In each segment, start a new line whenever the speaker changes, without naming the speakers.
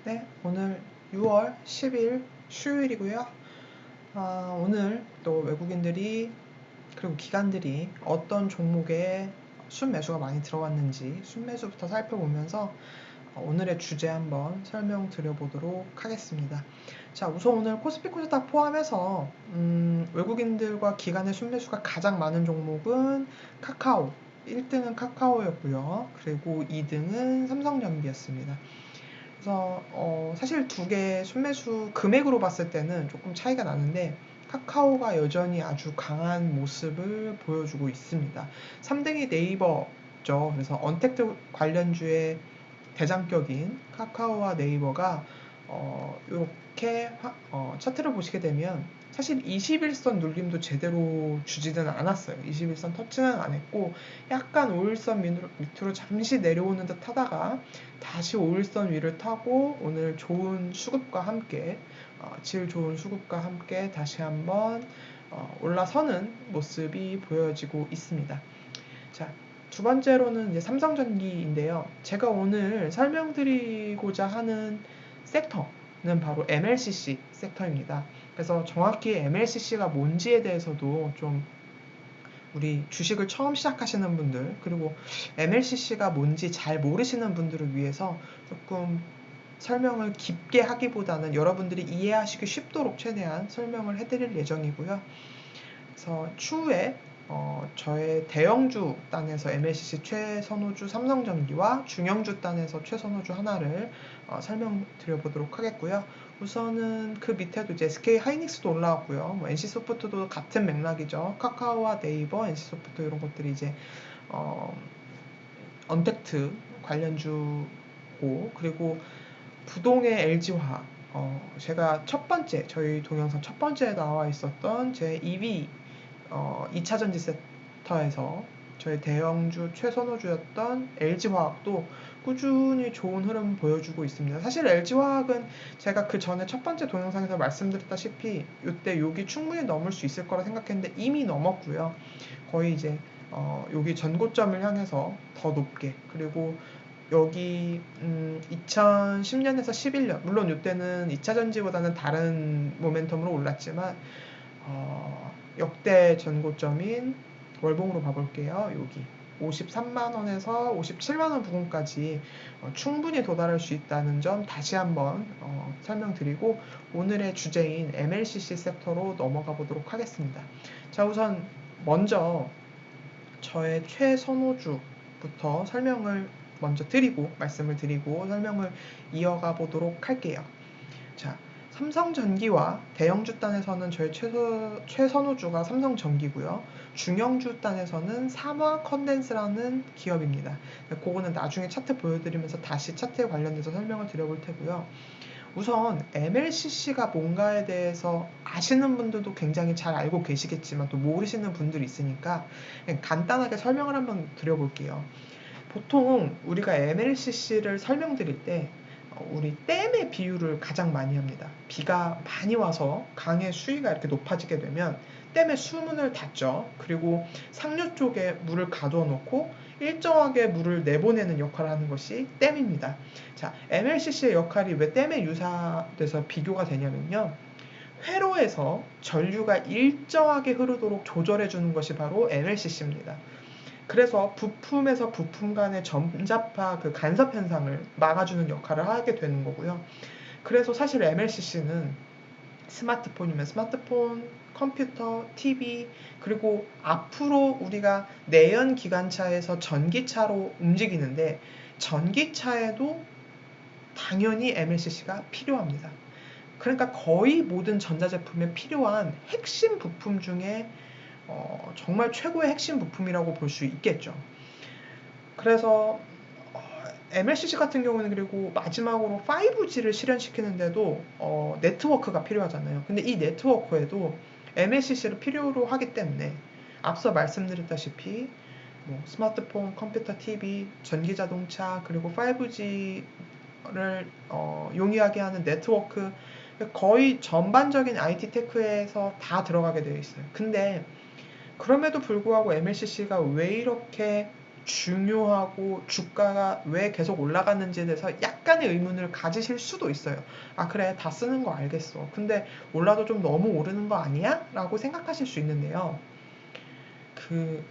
네, 오늘 6월 10일 수요일이고요. 오늘 또 외국인들이 그리고 기관들이 어떤 종목에 순매수가 많이 들어왔는지 순매수부터 살펴보면서 오늘의 주제 한번 설명드려보도록 하겠습니다. 자, 우선 오늘 코스피 코스닥 포함해서 외국인들과 기관의 순매수가 가장 많은 종목은 카카오, 1등은 카카오였고요. 그리고 2등은 삼성전기였습니다. 그래서 사실 두 개 순매수 금액으로 봤을 때는 조금 차이가 나는데 카카오가 여전히 아주 강한 모습을 보여주고 있습니다. 3등이 네이버죠. 그래서 언택트 관련주의 대장격인 카카오와 네이버가 이렇게 차트를 보시게 되면 사실 21선 눌림도 제대로 주지는 않았어요. 21선 터치는 안 했고 약간 5일선 밑으로 잠시 내려오는 듯 하다가 다시 5일선 위를 타고 오늘 좋은 수급과 함께 질 좋은 수급과 함께 다시 한번 올라서는 모습이 보여지고 있습니다. 자, 두 번째로는 이제 삼성전기인데요. 제가 오늘 설명드리고자 하는 섹터는 바로 MLCC 섹터입니다. 그래서 정확히 MLCC가 뭔지에 대해서도 좀 우리 주식을 처음 시작하시는 분들 그리고 MLCC가 뭔지 잘 모르시는 분들을 위해서 조금 설명을 깊게 하기보다는 여러분들이 이해하시기 쉽도록 최대한 설명을 해드릴 예정이고요. 그래서 추후에 저의 대형주 단에서 MLCC 최선호주 삼성전기와 중형주 단에서 최선호주 하나를 설명드려 보도록 하겠고요. 우선은 그 밑에도 이제 SK 하이닉스도 올라왔고요. 뭐 NC소프트도 같은 맥락이죠. 카카오와 네이버, NC소프트 이런 것들이 이제 언택트 관련주고 그리고 부동의 LG화학 제가 첫 번째 저희 동영상 첫 번째에 나와 있었던 제 2위 2차전지 섹터에서 저희 대형주 최선호주였던 LG화학도 꾸준히 좋은 흐름 보여주고 있습니다. 사실 LG화학은 제가 그 전에 첫 번째 동영상에서 말씀드렸다시피 이때 여기 충분히 넘을 수 있을 거라 생각했는데 이미 넘었고요. 거의 이제 여기 전고점을 향해서 더 높게 그리고 여기 2010년에서 11년 물론 이때는 2차전지보다는 다른 모멘텀으로 올랐지만 역대 전고점인 월봉으로 봐볼게요. 여기 53만원에서 57만원 부근까지 충분히 도달할 수 있다는 점 다시 한번 설명드리고 오늘의 주제인 MLCC 섹터로 넘어가 보도록 하겠습니다. 자, 우선 먼저 저의 최선호주부터 먼저 말씀을 드리고 설명을 이어가 보도록 할게요. 자, 삼성전기와 대형주 단에서는 저의 최선호주가 삼성전기고요. 중형주 단에서는 삼화 컨덴스라는 기업입니다. 그거는 나중에 차트 보여드리면서 다시 차트에 관련해서 설명을 드려볼 테고요. 우선 MLCC가 뭔가에 대해서 아시는 분들도 굉장히 잘 알고 계시겠지만 또 모르시는 분들이 있으니까 간단하게 설명을 한번 드려볼게요. 보통 우리가 MLCC를 설명드릴 때 우리 댐의 비유를 가장 많이 합니다. 비가 많이 와서 강의 수위가 이렇게 높아지게 되면 댐의 수문을 닫죠. 그리고 상류 쪽에 물을 가둬 놓고 일정하게 물을 내보내는 역할을 하는 것이 댐입니다. 자, MLCC의 역할이 왜 댐에 유사돼서 비교가 되냐면요. 회로에서 전류가 일정하게 흐르도록 조절해 주는 것이 바로 MLCC입니다. 그래서 부품에서 부품 간의 점잡파 그 간섭 현상을 막아주는 역할을 하게 되는 거고요. 그래서 사실 MLCC는 스마트폰이면 스마트폰, 컴퓨터, TV 그리고 앞으로 우리가 내연 기관차에서 전기차로 움직이는데 전기차에도 당연히 MLCC가 필요합니다. 그러니까 거의 모든 전자제품에 필요한 핵심 부품 중에 정말 최고의 핵심 부품이라고 볼 수 있겠죠. 그래서 MLCC 같은 경우는 그리고 마지막으로 5G를 실현시키는데도 네트워크가 필요하잖아요. 근데 이 네트워크에도 MLCC를 필요로 하기 때문에 앞서 말씀드렸다시피 뭐 스마트폰, 컴퓨터, TV, 전기자동차 그리고 5G를 용이하게 하는 네트워크 거의 전반적인 IT 테크에서 다 들어가게 되어 있어요. 근데 그럼에도 불구하고 MLCC가 왜 이렇게 중요하고 주가가 왜 계속 올라갔는지에 대해서 약간의 의문을 가지실 수도 있어요. 아, 그래, 다 쓰는 거 알겠어. 근데 올라도 좀 너무 오르는 거 아니야? 라고 생각하실 수 있는데요.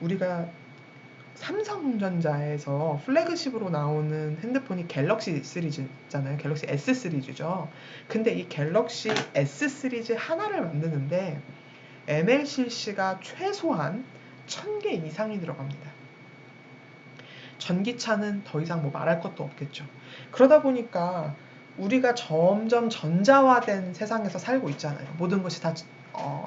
우리가 삼성전자에서 플래그십으로 나오는 핸드폰이 갤럭시 시리즈잖아요. 갤럭시 S 시리즈죠. 근데 이 갤럭시 S 시리즈 하나를 만드는데 MLCC가 최소한 1000개 이상이 들어갑니다. 전기차는 더 이상 뭐 말할 것도 없겠죠. 그러다 보니까 우리가 점점 전자화된 세상에서 살고 있잖아요. 모든 것이 다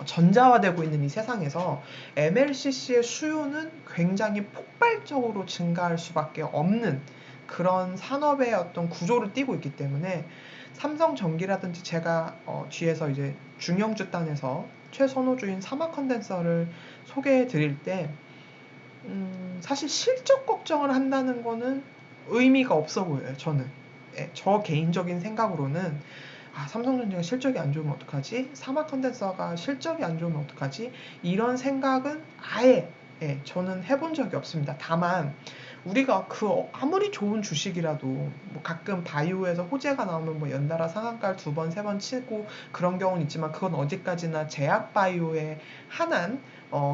전자화되고 있는 이 세상에서 MLCC의 수요는 굉장히 폭발적으로 증가할 수밖에 없는 그런 산업의 어떤 구조를 띠고 있기 때문에 삼성전기라든지 제가 뒤에서 이제 중형주단에서 최선호주인 사막 컨덴서를 소개해 드릴 때 사실 실적 걱정을 한다는 거는 의미가 없어 보여요, 저는. 예, 저 개인적인 생각으로는 삼성전자가 실적이 안 좋으면 어떡하지? 사막 컨덴서가 실적이 안 좋으면 어떡하지? 이런 생각은 아예 저는 해본 적이 없습니다. 다만 우리가 아무리 좋은 주식이라도 뭐 가끔 바이오에서 호재가 나오면 뭐 연달아 상한가를 2번, 3번 치고 그런 경우는 있지만 그건 어디까지나 제약 바이오의 한한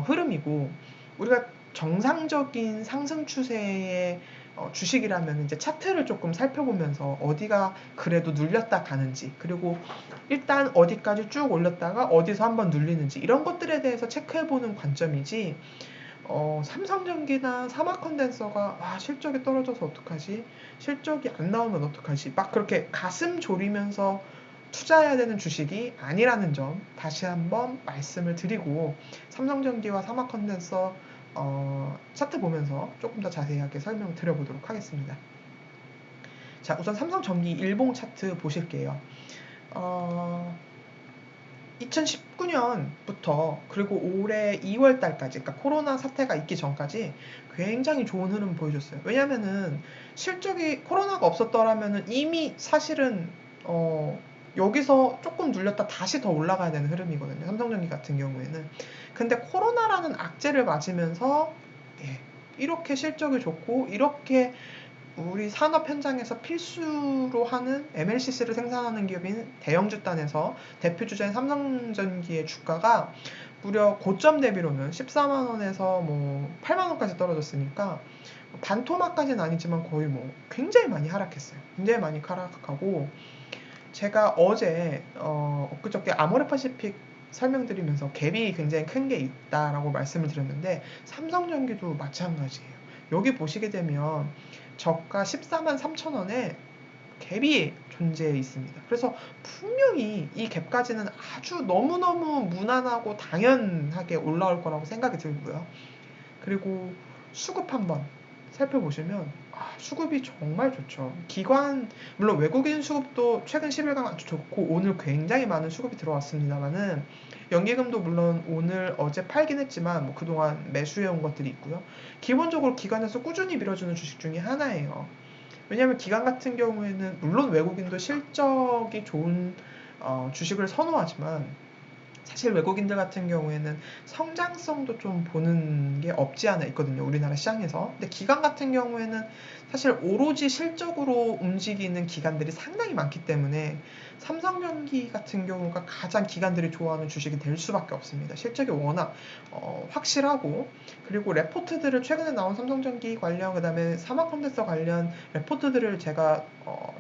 흐름이고 우리가 정상적인 상승 추세의 주식이라면 이제 차트를 조금 살펴보면서 어디가 그래도 눌렸다 가는지 그리고 일단 어디까지 쭉 올렸다가 어디서 한번 눌리는지 이런 것들에 대해서 체크해보는 관점이지 삼성전기나 사막 컨덴서가 실적이 떨어져서 어떡하지? 실적이 안 나오면 어떡하지? 막 그렇게 가슴 졸이면서 투자해야 되는 주식이 아니라는 점 다시 한번 말씀을 드리고 삼성전기와 사막 컨덴서 차트 보면서 조금 더 자세하게 설명 드려보도록 하겠습니다. 자, 우선 삼성전기 일봉 차트 보실게요. 2019년부터 그리고 올해 2월 달까지, 그러니까 코로나 사태가 있기 전까지 굉장히 좋은 흐름 보여줬어요. 왜냐면은 실적이 코로나가 없었더라면은 이미 사실은 여기서 조금 눌렸다 다시 더 올라가야 되는 흐름이거든요. 삼성전기 같은 경우에는. 근데 코로나라는 악재를 맞으면서 이렇게 실적이 좋고 이렇게 우리 산업 현장에서 필수로 하는 MLCC를 생산하는 기업인 대형주단에서 대표 주자인 삼성전기의 주가가 무려 고점 대비로는 14만 원에서 뭐 8만 원까지 떨어졌으니까 반토막까지는 아니지만 거의 뭐 굉장히 많이 하락했어요. 굉장히 많이 하락하고 제가 어제 엊그저께 아모레파시픽 설명드리면서 갭이 굉장히 큰 게 있다라고 말씀을 드렸는데 삼성전기도 마찬가지예요. 여기 보시게 되면 저가 14만 3천 원에 갭이 존재해 있습니다. 그래서 분명히 이 갭까지는 아주 너무너무 무난하고 당연하게 올라올 거라고 생각이 들고요. 그리고 수급 한번 살펴보시면 수급이 정말 좋죠. 물론 외국인 수급도 최근 10일간 아주 좋고 오늘 굉장히 많은 수급이 들어왔습니다만은 연기금도 물론 오늘 어제 팔긴 했지만 뭐 그동안 매수해온 것들이 있고요. 기본적으로 기관에서 꾸준히 밀어주는 주식 중에 하나예요. 왜냐하면 기관 같은 경우에는 물론 외국인도 실적이 좋은 주식을 선호하지만 사실 외국인들 같은 경우에는 성장성도 좀 보는 게 없지 않아 있거든요. 우리나라 시장에서. 근데 기관 같은 경우에는 사실 오로지 실적으로 움직이는 기관들이 상당히 많기 때문에 삼성전기 같은 경우가 가장 기관들이 좋아하는 주식이 될 수밖에 없습니다. 실적이 워낙 확실하고 그리고 레포트들을 최근에 나온 삼성전기 관련 그다음에 사막컨덴서 관련 레포트들을 제가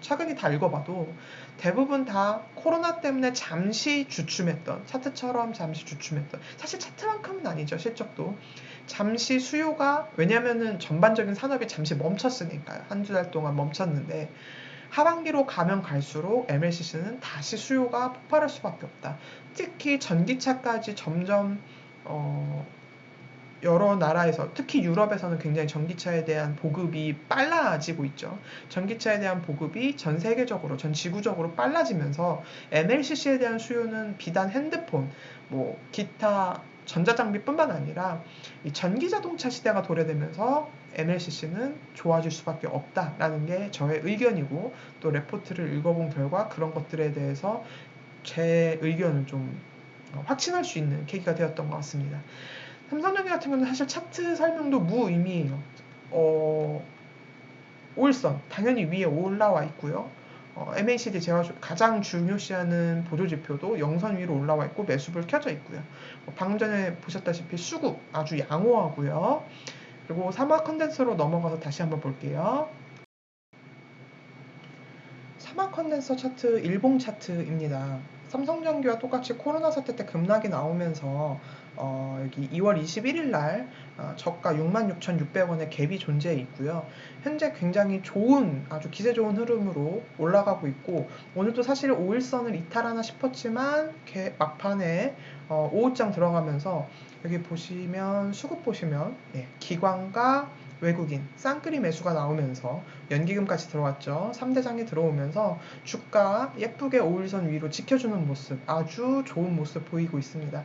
차근히 다 읽어봐도 대부분 다 코로나 때문에 잠시 주춤했던 차트처럼 잠시 주춤했던 사실 차트만큼은 아니죠. 실적도 잠시 수요가 왜냐면은 전반적인 산업이 잠시 멈췄으니까요. 한두 달 동안 멈췄는데 하반기로 가면 갈수록 MLCC는 다시 수요가 폭발할 수밖에 없다. 특히 전기차까지 점점 여러 나라에서 특히 유럽에서는 굉장히 전기차에 대한 보급이 빨라지고 있죠. 전기차에 대한 보급이 전 세계적으로 전 지구적으로 빨라지면서 MLCC에 대한 수요는 비단 핸드폰 뭐 기타 전자장비뿐만 아니라 이 전기자동차 시대가 도래되면서 MLCC는 좋아질 수밖에 없다라는 게 저의 의견이고 또 레포트를 읽어본 결과 그런 것들에 대해서 제 의견을 좀 확신할 수 있는 계기가 되었던 것 같습니다. 삼성전기 같은 경우는 사실 차트 설명도 무의미해요. 오일선 당연히 위에 올라와 있고요. MACD 제가 가장 중요시하는 보조지표도 영선 위로 올라와 있고 매수불 켜져 있고요. 방금 전에 보셨다시피 수급 아주 양호하고요. 그리고 사막 컨덴서로 넘어가서 다시 한번 볼게요. 사막 컨덴서 차트 일봉 차트입니다. 삼성전기와 똑같이 코로나 사태 때 급락이 나오면서 여기 2월 21일 날 저가 66,600원의 갭이 존재해 있고요. 현재 굉장히 좋은 아주 기세 좋은 흐름으로 올라가고 있고 오늘도 사실 5일선을 이탈하나 싶었지만 막판에 5호장 들어가면서 여기 보시면 수급 보시면 기관과 외국인 쌍끌이 매수가 나오면서 연기금까지 들어왔죠. 3대장이 들어오면서 주가 예쁘게 5일선 위로 지켜주는 모습 아주 좋은 모습 보이고 있습니다.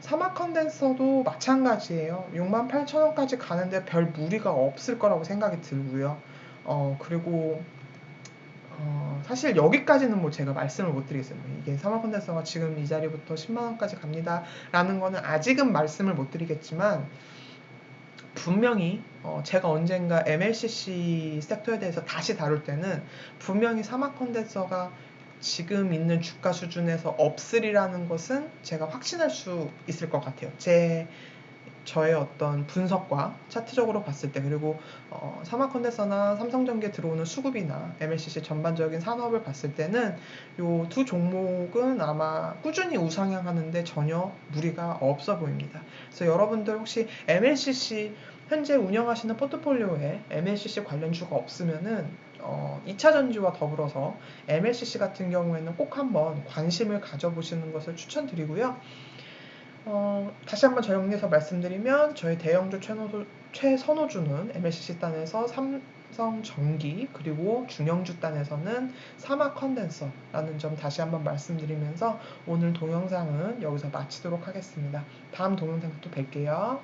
사막 컨덴서도 마찬가지예요. 68,000원까지 가는데 별 무리가 없을 거라고 생각이 들고요. 그리고 사실 여기까지는 뭐 제가 말씀을 못 드리겠어요. 이게 사막 컨덴서가 지금 이 자리부터 10만원까지 갑니다 라는 거는 아직은 말씀을 못 드리겠지만 분명히 제가 언젠가 MLCC 섹터에 대해서 다시 다룰 때는 분명히 사막 컨덴서가 지금 있는 주가 수준에서 없으리라는 것은 제가 확신할 수 있을 것 같아요. 저의 어떤 분석과 차트적으로 봤을 때 그리고 사막 컨덴서나 삼성전기에 들어오는 수급이나 MLCC 전반적인 산업을 봤을 때는 이 두 종목은 아마 꾸준히 우상향하는데 전혀 무리가 없어 보입니다. 그래서 여러분들 혹시 MLCC 현재 운영하시는 포트폴리오에 MLCC 관련주가 없으면은 2차 전지와 더불어서 MLCC 같은 경우에는 꼭 한번 관심을 가져보시는 것을 추천드리고요. 다시 한번 정리해서 말씀드리면 저희 대형주 최선호주는 MLCC 단에서 삼성전기 그리고 중형주 단에서는 사막 컨덴서라는 점 다시 한번 말씀드리면서 오늘 동영상은 여기서 마치도록 하겠습니다. 다음 동영상에서 또 뵐게요.